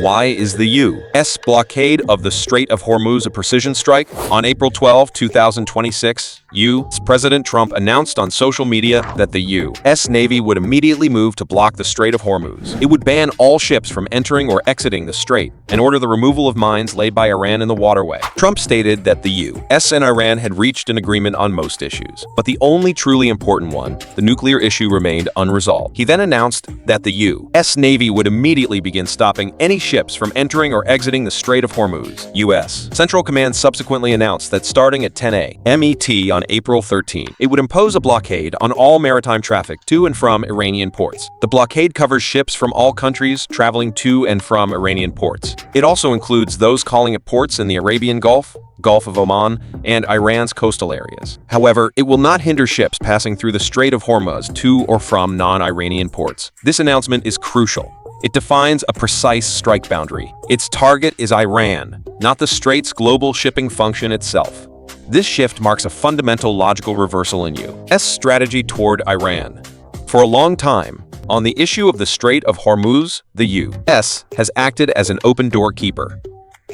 Why is the U.S. blockade of the Strait of Hormuz a precision strike? On April 12, 2026, U.S. President Trump announced on social media that the U.S. Navy would immediately move to block the Strait of Hormuz. It would ban all ships from entering or exiting the strait and order the removal of mines laid by Iran in the waterway. Trump stated that the U.S. and Iran had reached an agreement on most issues, but the only truly important one, the nuclear issue, remained unresolved. He then announced that the U.S. Navy would immediately begin stopping any ships from entering or exiting the Strait of Hormuz. U.S. Central Command subsequently announced that starting at 10 a.m. MET on April 13, it would impose a blockade on all maritime traffic to and from Iranian ports. The blockade covers ships from all countries traveling to and from Iranian ports. It also includes those calling at ports in the Arabian Gulf, Gulf of Oman, and Iran's coastal areas. However, it will not hinder ships passing through the Strait of Hormuz to or from non-Iranian ports. This announcement is crucial. It defines a precise strike boundary. Its target is Iran, not the strait's global shipping function itself. This shift marks a fundamental logical reversal in U.S. strategy toward Iran. For a long time, on the issue of the Strait of Hormuz, the U.S. has acted as an open door keeper.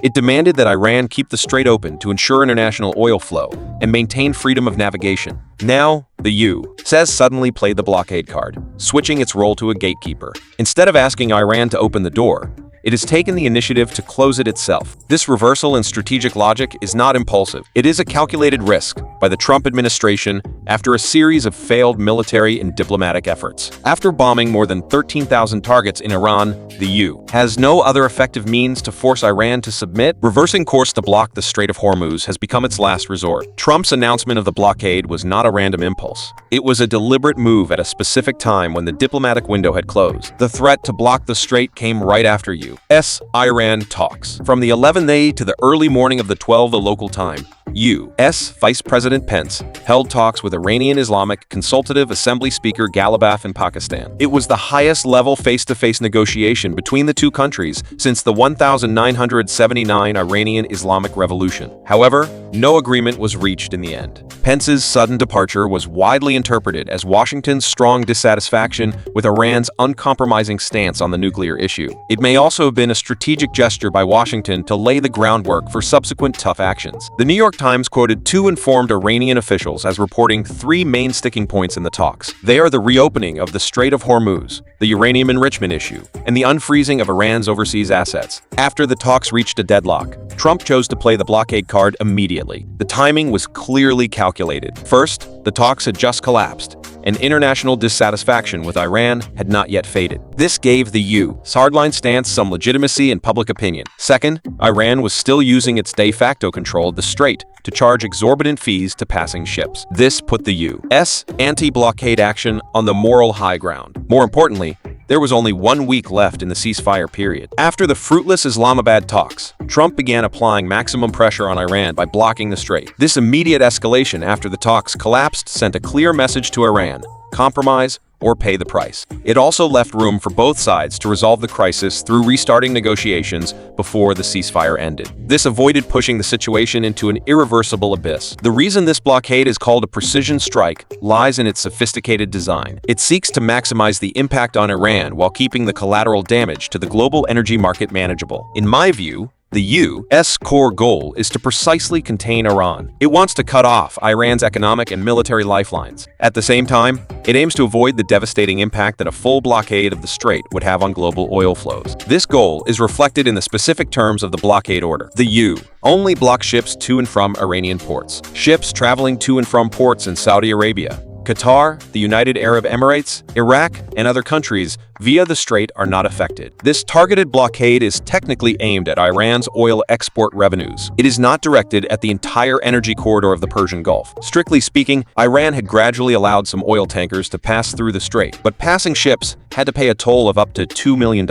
It demanded that Iran keep the strait open to ensure international oil flow and maintain freedom of navigation. Now, the U.S. suddenly played the blockade card, switching its role to a gatekeeper. Instead of asking Iran to open the door, it has taken the initiative to close it itself. This reversal in strategic logic is not impulsive. It is a calculated risk by the Trump administration after a series of failed military and diplomatic efforts. After bombing more than 13,000 targets in Iran, the U.S. has no other effective means to force Iran to submit. Reversing course to block the Strait of Hormuz has become its last resort. Trump's announcement of the blockade was not a random impulse. It was a deliberate move at a specific time when the diplomatic window had closed. The threat to block the strait came right after U.S.-Iran talks. From the 11th day to the early morning of the 12th local time, U.S. Vice President Pence held talks with Iranian Islamic Consultative Assembly Speaker Ghalibaf in Pakistan. It was the highest-level face-to-face negotiation between the two countries since the 1979 Iranian Islamic Revolution. However, no agreement was reached in the end. Pence's sudden departure was widely interpreted as Washington's strong dissatisfaction with Iran's uncompromising stance on the nuclear issue. It may also have been a strategic gesture by Washington to lay the groundwork for subsequent tough actions. The New York Times quoted two informed Iranian officials as reporting three main sticking points in the talks. They are the reopening of the Strait of Hormuz, the uranium enrichment issue, and the unfreezing of Iran's overseas assets. After the talks reached a deadlock, Trump chose to play the blockade card immediately. The timing was clearly calculated. First, the talks had just collapsed, and international dissatisfaction with Iran had not yet faded. This gave the U.S. hardline stance some legitimacy in public opinion. Second, Iran was still using its de facto control of the strait to charge exorbitant fees to passing ships. This put the U.S. anti-blockade action on the moral high ground. More importantly, there was only 1 week left in the ceasefire period. After the fruitless Islamabad talks, Trump began applying maximum pressure on Iran by blocking the strait. This immediate escalation after the talks collapsed sent a clear message to Iran: compromise or pay the price. It also left room for both sides to resolve the crisis through restarting negotiations before the ceasefire ended. This avoided pushing the situation into an irreversible abyss. The reason this blockade is called a precision strike lies in its sophisticated design. It seeks to maximize the impact on Iran while keeping the collateral damage to the global energy market manageable. In my view, the U.S. core goal is to precisely contain Iran. It wants to cut off Iran's economic and military lifelines. At the same time, it aims to avoid the devastating impact that a full blockade of the strait would have on global oil flows. This goal is reflected in the specific terms of the blockade order. The U.S. only blocks ships to and from Iranian ports. Ships traveling to and from ports in Saudi Arabia, Qatar, the United Arab Emirates, Iraq, and other countries via the strait are not affected. This targeted blockade is technically aimed at Iran's oil export revenues. It is not directed at the entire energy corridor of the Persian Gulf. Strictly speaking, Iran had gradually allowed some oil tankers to pass through the strait, but passing ships had to pay a toll of up to $2 million.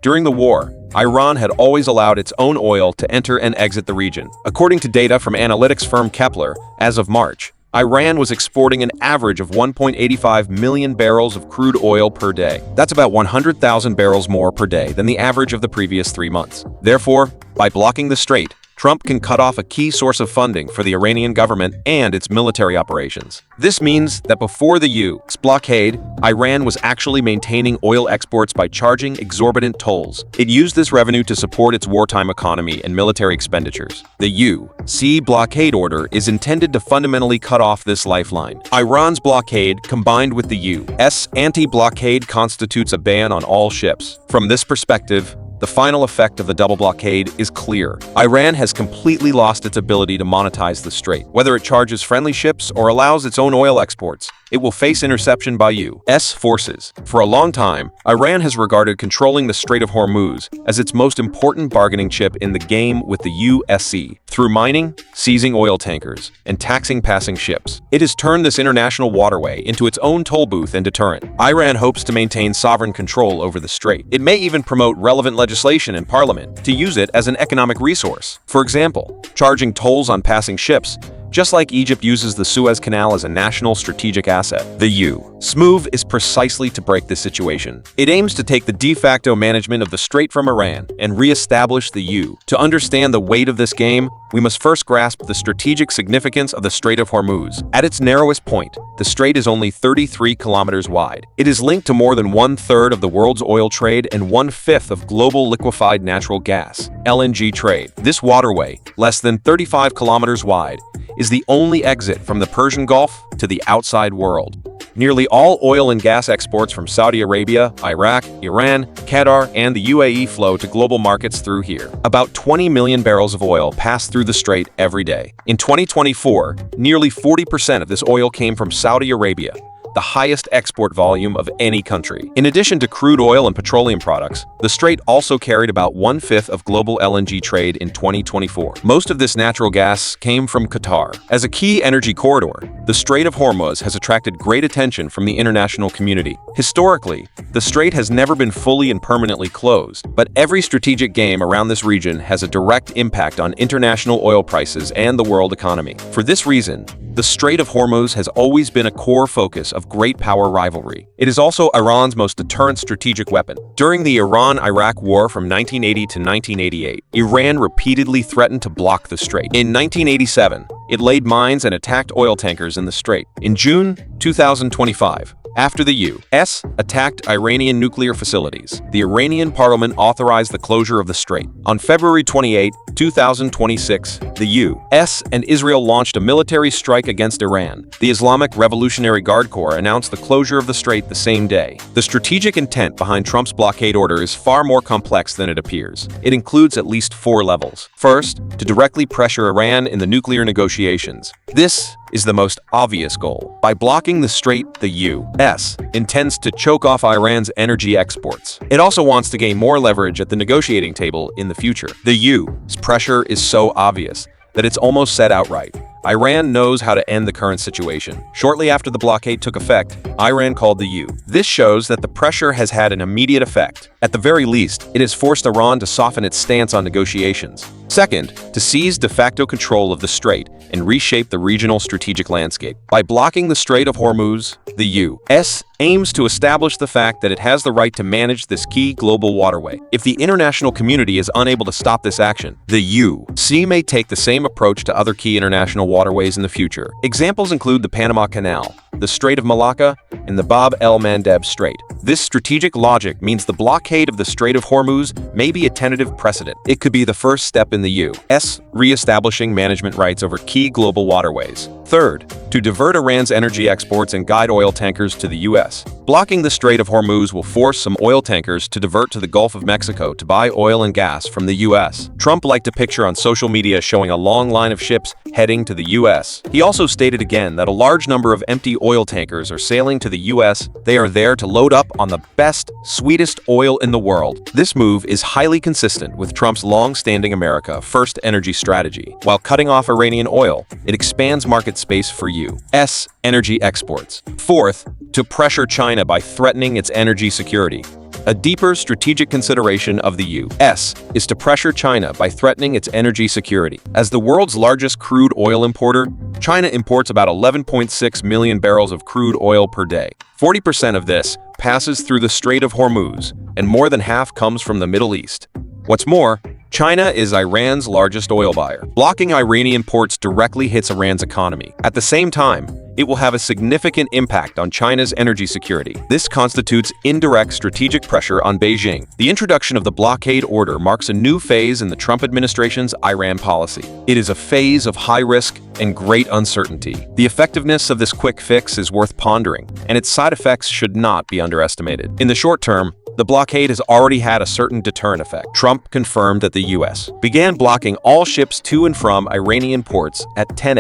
During the war, Iran had always allowed its own oil to enter and exit the region. According to data from analytics firm Kepler, as of March, Iran was exporting an average of 1.85 million barrels of crude oil per day. That's about 100,000 barrels more per day than the average of the previous 3 months. Therefore, by blocking the strait, Trump can cut off a key source of funding for the Iranian government and its military operations. This means that before the U.S. blockade, Iran was actually maintaining oil exports by charging exorbitant tolls. It used this revenue to support its wartime economy and military expenditures. The U.S. blockade order is intended to fundamentally cut off this lifeline. Iran's blockade, combined with the U.S. anti-blockade, constitutes a ban on all ships. From this perspective, the final effect of the double blockade is clear. Iran has completely lost its ability to monetize the strait. Whether it charges friendly ships or allows its own oil exports, it will face interception by U.S. forces. For a long time, Iran has regarded controlling the Strait of Hormuz as its most important bargaining chip in the game with the U.S. Through mining, seizing oil tankers, and taxing passing ships, it has turned this international waterway into its own toll booth and deterrent. Iran hopes to maintain sovereign control over the strait. It may even promote relevant legislation in parliament to use it as an economic resource. For example, charging tolls on passing ships, just like Egypt uses the Suez Canal as a national strategic asset. The U.S. move is precisely to break this situation. It aims to take the de facto management of the strait from Iran and re-establish the U.S. To understand the weight of this game, we must first grasp the strategic significance of the Strait of Hormuz. At its narrowest point, the strait is only 33 kilometers wide. It is linked to more than 1/3 of the world's oil trade and 1/5 of global liquefied natural gas (LNG) trade. This waterway, less than 35 kilometers wide, is the only exit from the Persian Gulf to the outside world. Nearly all oil and gas exports from Saudi Arabia, Iraq, Iran, Qatar, and the UAE flow to global markets through here. About 20 million barrels of oil pass through the strait every day. In 2024, nearly 40% of this oil came from Saudi Arabia, the highest export volume of any country. In addition to crude oil and petroleum products, the strait also carried about 1/5 of global LNG trade in 2024. Most of this natural gas came from Qatar. As a key energy corridor, the Strait of Hormuz has attracted great attention from the international community. Historically, the strait has never been fully and permanently closed, but every strategic game around this region has a direct impact on international oil prices and the world economy. For this reason, the Strait of Hormuz has always been a core focus of great power rivalry. It is also Iran's most deterrent strategic weapon. During the Iran-Iraq War from 1980 to 1988, Iran repeatedly threatened to block the strait. In 1987, it laid mines and attacked oil tankers in the strait. In June 2025, after the U.S. attacked Iranian nuclear facilities, the Iranian parliament authorized the closure of the strait. On February 28, 2026, the U.S. and Israel launched a military strike against Iran. The Islamic Revolutionary Guard Corps announced the closure of the strait the same day. The strategic intent behind Trump's blockade order is far more complex than it appears. It includes at least 4 levels. First, to directly pressure Iran in the nuclear negotiations. This is the most obvious goal. By blocking the strait, the U.S. intends to choke off Iran's energy exports. It also wants to gain more leverage at the negotiating table in the future. The U.S. pressure is so obvious that it's almost said outright. Iran knows how to end the current situation. Shortly after the blockade took effect, Iran called the U.S. This shows that the pressure has had an immediate effect. At the very least, it has forced Iran to soften its stance on negotiations. Second, to seize de facto control of the strait and reshape the regional strategic landscape. By blocking the Strait of Hormuz, the U.S. aims to establish the fact that it has the right to manage this key global waterway. If the international community is unable to stop this action, the U.S. may take the same approach to other key international waterways in the future. Examples include the Panama Canal, the Strait of Malacca, and the Bab el-Mandeb Strait. This strategic logic means the blockade of the Strait of Hormuz may be a tentative precedent. It could be the first step in the U.S. re-establishing management rights over key global waterways. Third, to divert Iran's energy exports and guide oil tankers to the U.S. Blocking the Strait of Hormuz will force some oil tankers to divert to the Gulf of Mexico to buy oil and gas from the U.S. Trump liked a picture on social media showing a long line of ships heading to the U.S. He also stated again that a large number of empty oil tankers are sailing to the U.S. They are there to load up on the best, sweetest oil in the world. This move is highly consistent with Trump's long-standing America First energy strategy. While cutting off Iranian oil, it expands market space for U.S. energy exports. Fourth, to pressure China by threatening its energy security. A deeper strategic consideration of the U.S. is to pressure China by threatening its energy security. As the world's largest crude oil importer, China imports about 11.6 million barrels of crude oil per day. 40% of this passes through the Strait of Hormuz, and more than half comes from the Middle East. What's more, China is Iran's largest oil buyer. Blocking Iranian ports directly hits Iran's economy. At the same time, it will have a significant impact on China's energy security. This constitutes indirect strategic pressure on Beijing. The introduction of the blockade order marks a new phase in the Trump administration's Iran policy. It is a phase of high risk and great uncertainty. The effectiveness of this quick fix is worth pondering, and its side effects should not be underestimated. In the short term, the blockade has already had a certain deterrent effect. Trump confirmed that the U.S. began blocking all ships to and from Iranian ports at 10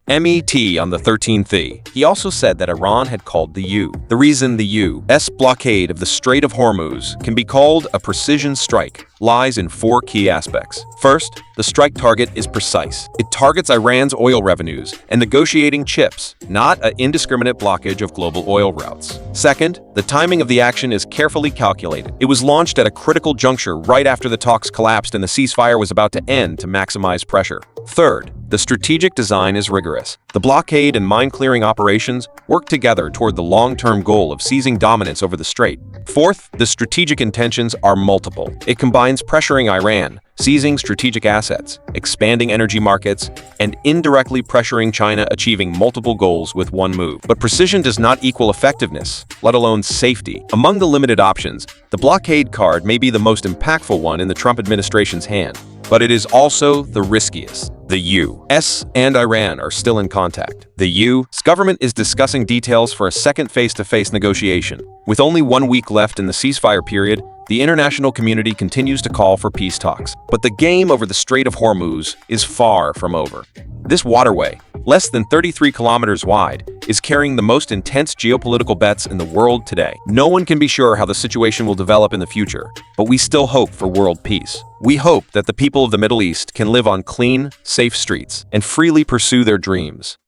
MET on the 13th. He also said that Iran had called the reason the U.S. blockade of the Strait of Hormuz can be called a precision strike lies in four key aspects. First, the strike target is precise. It targets Iran's oil revenues and negotiating chips, not an indiscriminate blockage of global oil routes. Second, the timing of the action is carefully calculated. It was launched at a critical juncture right after the talks collapsed and the ceasefire was about to end to maximize pressure. Third, the strategic design is rigorous. The blockade and mine-clearing operations work together toward the long-term goal of seizing dominance over the strait. Fourth, the strategic intentions are multiple. It combines pressuring Iran, seizing strategic assets, expanding energy markets, and indirectly pressuring China, achieving multiple goals with one move. But precision does not equal effectiveness, let alone safety. Among the limited options, the blockade card may be the most impactful one in the Trump administration's hand, but it is also the riskiest. The U.S. and Iran are still in contact. The U.S. government is discussing details for a second face-to-face negotiation. With only 1 week left in the ceasefire period, the international community continues to call for peace talks. But the game over the Strait of Hormuz is far from over. This waterway, less than 33 kilometers wide, is carrying the most intense geopolitical bets in the world today. No one can be sure how the situation will develop in the future, but we still hope for world peace. We hope that the people of the Middle East can live on clean, safe streets and freely pursue their dreams.